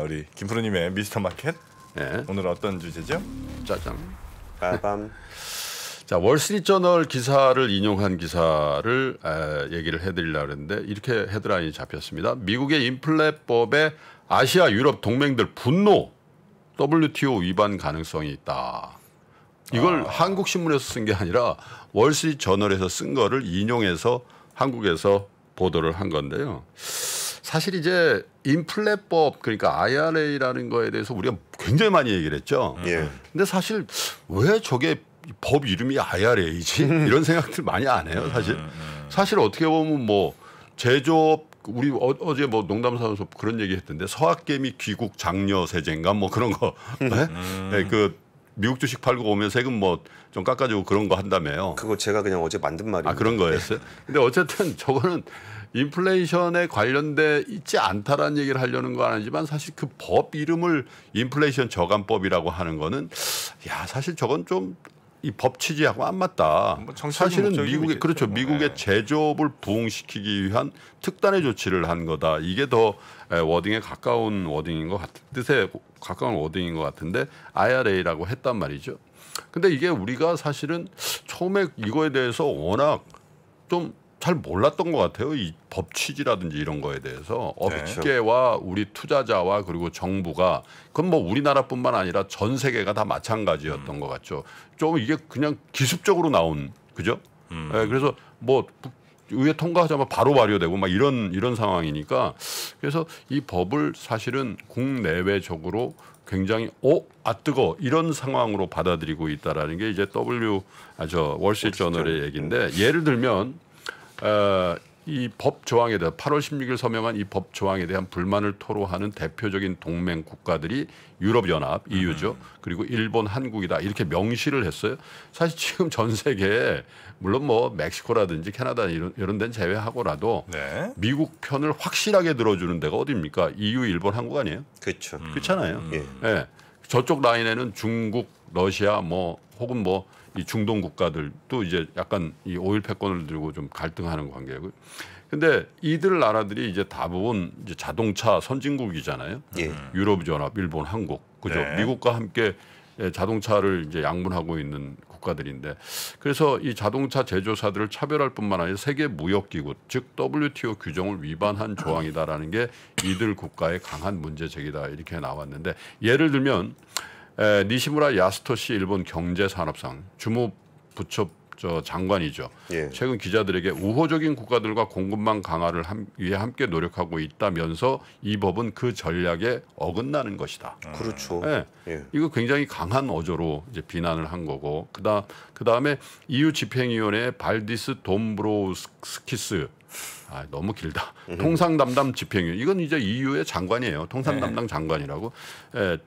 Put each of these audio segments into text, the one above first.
우리 김프로님의 미스터 마켓. 네. 오늘 어떤 주제죠? 짜잔. 빠밤. 자, 월스트리트저널 기사를 인용한 기사를 얘기를 해드리려고 했는데 이렇게 헤드라인이 잡혔습니다. 미국의 인플레법에 아시아, 유럽 동맹들 분노, WTO 위반 가능성이 있다. 이걸 한국 신문에서 쓴 게 아니라 월스트리트저널에서 쓴 거를 인용해서 한국에서 보도를 한 건데요. 사실 이제 인플레법 그러니까 IRA라는 거에 대해서 우리가 굉장히 많이 얘기를 했죠. 예. 근데 사실 왜 저게 법 이름이 IRA지? 이런 생각들 많이 안 해요, 사실. 사실 어떻게 보면 뭐 제조업 우리 어제 뭐 농담삼아서 그런 얘기 했던데 서학개미 귀국 장려 세제인가 뭐 그런 거. 네? 네, 그 미국 주식 팔고 오면 세금 뭐 좀 깎아주고 그런 거 한다며요. 그거 제가 그냥 어제 만든 말이에요. 아, 그런 거였어요? 근데 어쨌든 저거는 인플레이션에 관련돼 있지 않다라는 얘기를 하려는 건 아니지만 사실 그 법 이름을 인플레이션 저감법이라고 하는 거는 야, 사실 저건 좀 이 법 취지하고 안 맞다. 뭐 사실은 미국의 그렇죠. 미국의 네. 제조업을 부흥시키기 위한 특단의 조치를 한 거다. 이게 더 워딩에 가까운 워딩인 것 뜻에 가까운 워딩인 것 같은데 IRA라고 했단 말이죠. 근데 이게 우리가 사실은 처음에 이거에 대해서 워낙 좀 잘 몰랐던 것 같아요. 이 법 취지라든지 이런 거에 대해서 업계와 우리 투자자와 그리고 정부가 그건 뭐 우리나라뿐만 아니라 전 세계가 다 마찬가지였던 것 같죠. 좀 이게 그냥 기습적으로 나온 그죠? 네, 그래서 뭐 의회 통과하자마자 바로 발효되고 막 이런 상황이니까 그래서 이 법을 사실은 국내외적으로 굉장히 뜨거 이런 상황으로 받아들이고 있다라는 게 이제 월스트리트저널의 얘기인데 예를 들면 이 법 조항에 대해 8월 16일 서명한 이 법 조항에 대한 불만을 토로하는 대표적인 동맹 국가들이 유럽연합, EU죠. 그리고 일본, 한국이다. 이렇게 명시를 했어요. 사실 지금 전 세계에 물론 뭐 멕시코라든지 캐나다 이런 데는 제외하고라도 네. 미국 편을 확실하게 들어주는 데가 어디입니까? EU, 일본, 한국 아니에요? 그렇죠. 그렇잖아요. 예. 네. 저쪽 라인에는 중국, 러시아 뭐 혹은 뭐 이 중동 국가들도 이제 약간 이 오일 패권을 들고 좀 갈등하는 관계고요. 근데 이들 나라들이 이제 대부분 이제 자동차 선진국이잖아요. 예. 유럽연합, 일본, 한국, 그죠? 네. 미국과 함께 자동차를 이제 양분하고 있는 국가들인데 그래서 이 자동차 제조사들을 차별할 뿐만 아니라 세계 무역기구 즉 WTO 규정을 위반한 조항이다라는 게 이들 국가의 강한 문제 제기다 이렇게 나왔는데 예를 들면 니시무라 야스토시 일본 경제산업상 주무부처 장관이죠. 예. 최근 기자들에게 우호적인 국가들과 공급망 강화를 위해 함께 노력하고 있다면서 이 법은 그 전략에 어긋나는 것이다. 그렇죠. 네. 예. 이거 굉장히 강한 어조로 이제 비난을 한 거고 그다음에 EU 집행위원회 발디스 돔브로스키스 너무 길다. 통상 담당 집행위원 이건 이제 EU의 장관이에요. 통상 담당 장관이라고.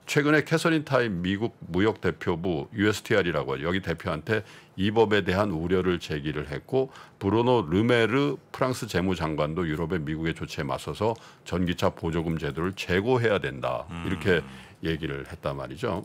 최근에 캐서린 타임 미국 무역 대표부 USTR이라고 하죠. 여기 대표한테 이 법에 대한 우려를 제기를 했고 브루노 르메르 프랑스 재무장관도 유럽의 미국의 조치에 맞서서 전기차 보조금 제도를 재고해야 된다. 이렇게 얘기를 했단 말이죠.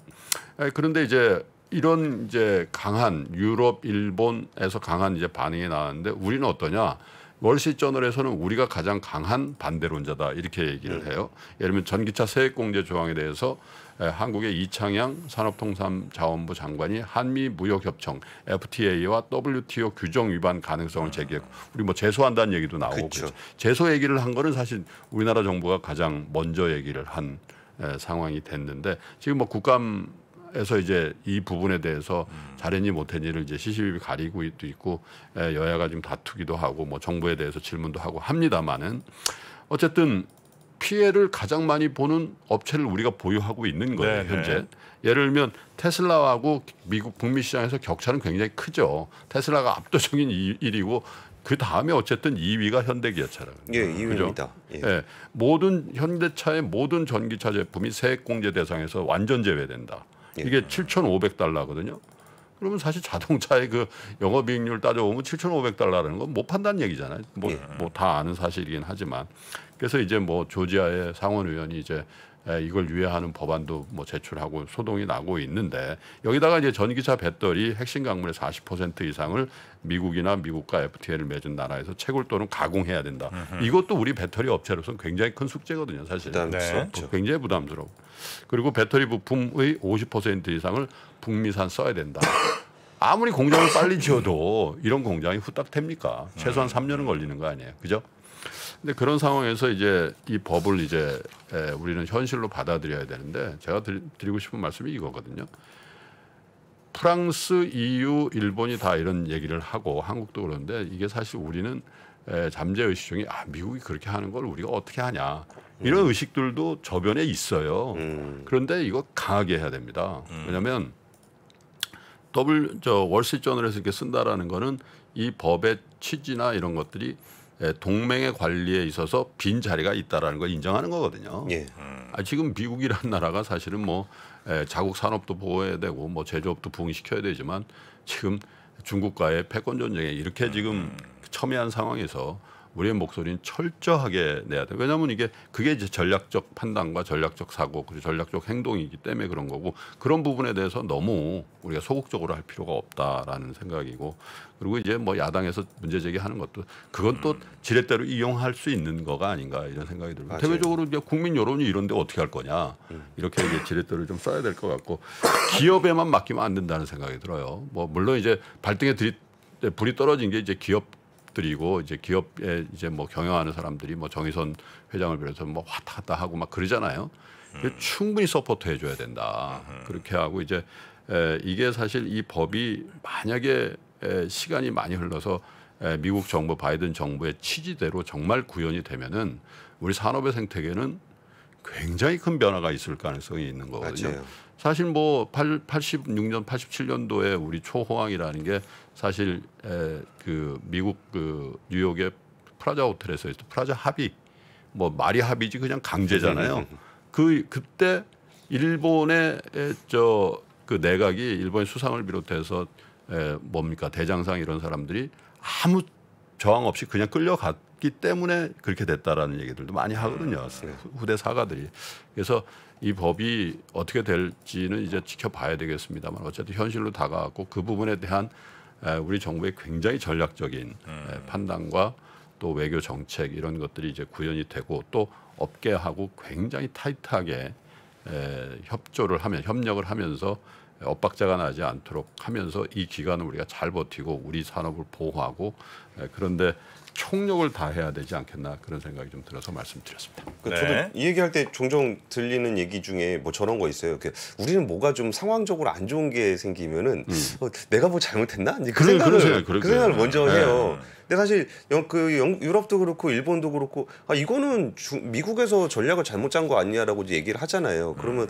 그런데 이제 이런 이제 강한 유럽, 일본에서 강한 이제 반응이 나왔는데 우리는 어떠냐? 월스트리트저널에서는 우리가 가장 강한 반대론자다 이렇게 얘기를 해요. 예를 들면 전기차 세액공제 조항에 대해서 한국의 이창양 산업통상자원부 장관이 한미무역협정 FTA와 WTO 규정 위반 가능성을 제기했고 우리 뭐 제소한다는 얘기도 나오고 그렇죠. 제소 얘기를 한 거는 사실 우리나라 정부가 가장 먼저 얘기를 한 상황이 됐는데 지금 뭐 국감에서 이제 이 부분에 대해서 잘했니 못했니를 이제 시시비비 가리고 있고 여야가 지금 다투기도 하고 뭐 정부에 대해서 질문도 하고 합니다만은 어쨌든 피해를 가장 많이 보는 업체를 우리가 보유하고 있는 거예요. 현재. 예를 들면 테슬라하고 미국 북미 시장에서 격차는 굉장히 크죠. 테슬라가 압도적인 1위고 그 다음에 어쨌든 2위가 현대기아차라고. 예, 2위입니다. 예. 모든 현대차의 모든 전기차 제품이 세액공제 대상에서 완전 제외된다. 이게 7,500달러거든요. 그러면 사실 자동차의 그 영업이익률 따져보면 7,500달러라는 건 못 판다는 얘기잖아요. 뭐 다 아는 사실이긴 하지만. 그래서 이제 뭐 조지아의 상원 의원이 이제 이걸 유예하는 법안도 뭐 제출하고 소동이 나고 있는데 여기다가 이제 전기차 배터리 핵심 강물의 40% 이상을 미국이나 미국과 FTA를 맺은 나라에서 채굴 또는 가공해야 된다. 이것도 우리 배터리 업체로서는 굉장히 큰 숙제거든요, 사실. 부담스럽죠. 굉장히 부담스러워. 그리고 배터리 부품의 50% 이상을 북미산 써야 된다. 아무리 공장을 빨리 지어도 이런 공장이 후딱 됩니까? 최소한 3년은 걸리는 거 아니에요, 그죠? 근데 그런 상황에서 이제 이 법을 이제 우리는 현실로 받아들여야 되는데 제가 드리고 싶은 말씀이 이거거든요. 프랑스, EU, 일본이 다 이런 얘기를 하고 한국도 그런데 이게 사실 우리는 잠재 의식 중에 미국이 그렇게 하는 걸 우리가 어떻게 하냐 이런 의식들도 저변에 있어요. 그런데 이거 강하게 해야 됩니다. 왜냐하면 월스트리트저널에서 이렇게 쓴다라는 거는 이 법의 취지나 이런 것들이 동맹의 관리에 있어서 빈 자리가 있다라는 걸 인정하는 거거든요. 예. 지금 미국이라는 나라가 사실은 뭐 자국 산업도 보호해야 되고 뭐 제조업도 부흥시켜야 되지만 지금 중국과의 패권 전쟁에 이렇게 지금 첨예한 상황에서 우리의 목소리는 철저하게 내야 돼요. 왜냐하면 그게 이제 전략적 판단과 전략적 사고 그리고 전략적 행동이기 때문에 그런 거고 그런 부분에 대해서 너무 우리가 소극적으로 할 필요가 없다라는 생각이고 그리고 이제 뭐 야당에서 문제 제기하는 것도 그건 또 지렛대로 이용할 수 있는 거가 아닌가 이런 생각이 들고 대외적으로 이제 국민 여론이 이런데 어떻게 할 거냐 이렇게 이제 지렛대를 좀 써야 될 것 같고 기업에만 맡기면 안 된다는 생각이 들어요. 뭐 물론 이제 발등에 불이 떨어진 게 이제 기업들이고 이제 기업에 이제 뭐 경영하는 사람들이 뭐 정의선 회장을 비롯해서 뭐 왔다 갔다 하고 막 그러잖아요. 충분히 서포트 해줘야 된다. 그렇게 하고 이제 이게 사실 이 법이 만약에 시간이 많이 흘러서 미국 정부 바이든 정부의 취지대로 정말 구현이 되면은 우리 산업의 생태계는 굉장히 큰 변화가 있을 가능성이 있는 거거든요. 맞아요. 사실 뭐 86년, 87년도에 우리 초호황이라는 게 사실 그 미국 그 뉴욕의 프라자 호텔에서 있었던 프라자 합의 뭐 말이 합의지 그냥 강제잖아요. 그때 일본의 그 내각이 일본의 수상을 비롯해서 뭡니까 대장상 이런 사람들이 아무 저항 없이 그냥 끌려갔기 때문에 그렇게 됐다라는 얘기들도 많이 하거든요. 후대 사가들이. 그래서 이 법이 어떻게 될지는 이제 지켜봐야 되겠습니다만 어쨌든 현실로 다가왔고 그 부분에 대한 우리 정부의 굉장히 전략적인 판단과 또 외교 정책 이런 것들이 이제 구현이 되고 또 업계하고 굉장히 타이트하게 협력을 하면서 엇박자가 나지 않도록 하면서 이 기간을 우리가 잘 버티고 우리 산업을 보호하고 그런데 총력을 다해야 되지 않겠나 그런 생각이 좀 들어서 말씀드렸습니다. 저도 이 얘기할 때 종종 들리는 얘기 중에 뭐 저런 거 있어요. 우리는 뭐가 좀 상황적으로 안 좋은 게 생기면은 내가 뭐 잘못했나? 이제 그 생각을 먼저 해요. 근데 사실 유럽도 그렇고 일본도 그렇고 이거는 미국에서 전략을 잘못 짠 거 아니냐라고 이제 얘기를 하잖아요. 그러면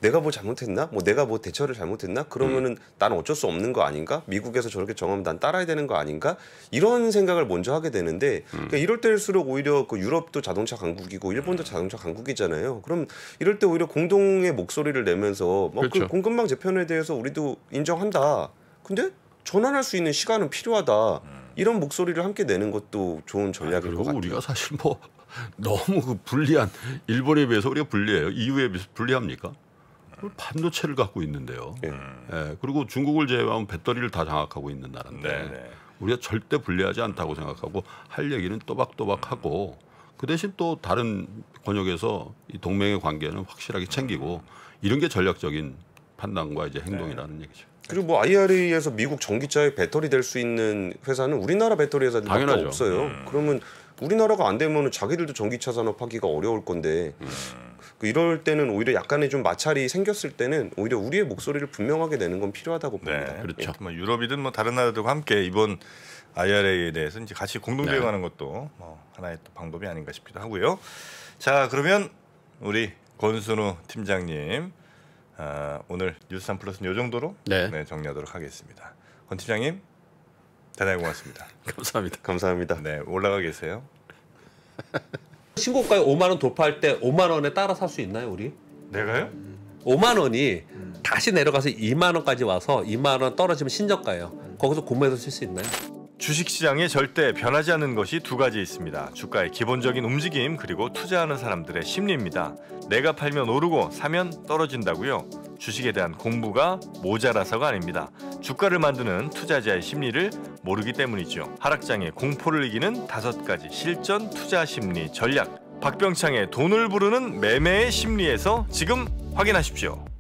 내가 뭐 잘못했나? 뭐 내가 뭐 대처를 잘못했나? 그러면은 나는 어쩔 수 없는 거 아닌가? 미국에서 저렇게 정하면 난 따라야 되는 거 아닌가? 이런 생각을 먼저 하게 되는데 그러니까 이럴 때일수록 오히려 그 유럽도 자동차 강국이고 일본도 자동차 강국이잖아요. 그럼 이럴 때 오히려 공동의 목소리를 내면서 그렇죠. 그 공급망 재편에 대해서 우리도 인정한다. 근데 전환할 수 있는 시간은 필요하다. 이런 목소리를 함께 내는 것도 좋은 전략일 것 같아요. 우리가 사실 뭐 너무 그 불리한 일본에 비해서 우리가 불리해요. EU에 비해서 불리합니까? 반도체를 갖고 있는데요. 그리고 중국을 제외하면 배터리를 다 장악하고 있는 나라인데 우리가 절대 불리하지 않다고 생각하고 할 얘기는 또박또박하고 그 대신 또 다른 권역에서 이 동맹의 관계는 확실하게 챙기고 이런 게 전략적인 판단과 이제 행동이라는 얘기죠. 그리고 뭐 IRA에서 미국 전기차의 배터리 될 수 있는 회사는 우리나라 배터리 회사들밖에 없어요. 그러면 우리나라가 안 되면 자기들도 전기차 산업 하기가 어려울 건데 이럴 때는 오히려 약간의 좀 마찰이 생겼을 때는 오히려 우리의 목소리를 분명하게 내는 건 필요하다고 봅니다. 그렇죠. 뭐 유럽이든 뭐 다른 나라들과 함께 이번 IRA에 대해서 이제 같이 공동 대응하는 것도 뭐 하나의 또 방법이 아닌가 싶기도 하고요. 자, 그러면 우리 권순우 팀장님 오늘 뉴스 3플러스는 이 정도로 정리하도록 하겠습니다. 권 팀장님 대단히 고맙습니다. 감사합니다. 감사합니다. 네, 올라가 계세요. 신고가에 5만 원 돌파할 때 5만 원에 따라 살 수 있나요, 우리? 내가요? 5만 원이 다시 내려가서 2만 원까지 와서 2만 원 떨어지면 신저가예요. 거기서 구매해서 쓸 수 있나요? 주식시장에 절대 변하지 않는 것이 두 가지 있습니다. 주가의 기본적인 움직임 그리고 투자하는 사람들의 심리입니다. 내가 팔면 오르고 사면 떨어진다고요? 주식에 대한 공부가 모자라서가 아닙니다. 주가를 만드는 투자자의 심리를 모르기 때문이죠. 하락장의 공포를 이기는 5가지 실전 투자 심리 전략. 박병창의 돈을 부르는 매매의 심리에서 지금 확인하십시오.